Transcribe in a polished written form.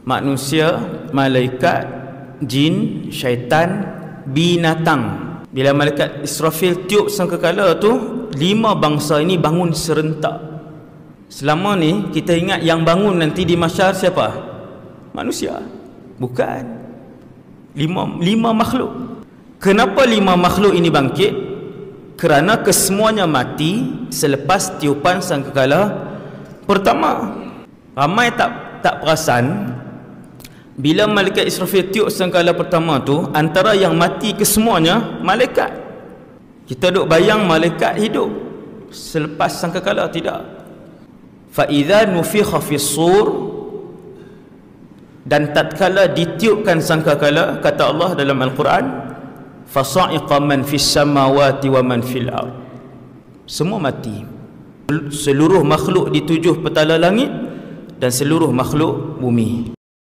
manusia, malaikat, jin, syaitan, binatang. Bila malaikat Israfil tiup sangkakala tu, 5 bangsa ini bangun serentak. Selama ni kita ingat yang bangun nanti di mahsyar siapa? Manusia. Bukan. 5 makhluk. Kenapa 5 makhluk ini bangkit? Kerana kesemuanya mati selepas tiupan sangkakala pertama. Ramai tak perasan, bila malaikat Israfil tiup sangkakala pertama tu, antara yang mati kesemuanya malaikat. Kita duk bayang malaikat hidup selepas sangkakala, tidak. Fa idza nufikha fis sur, dan tatkala ditiupkan sangkakala, kata Allah dalam Al-Quran, fasa'iqa man fis samawati wa man fil ard. Semua mati. Seluruh makhluk di 7 petala langit dan seluruh makhluk bumi.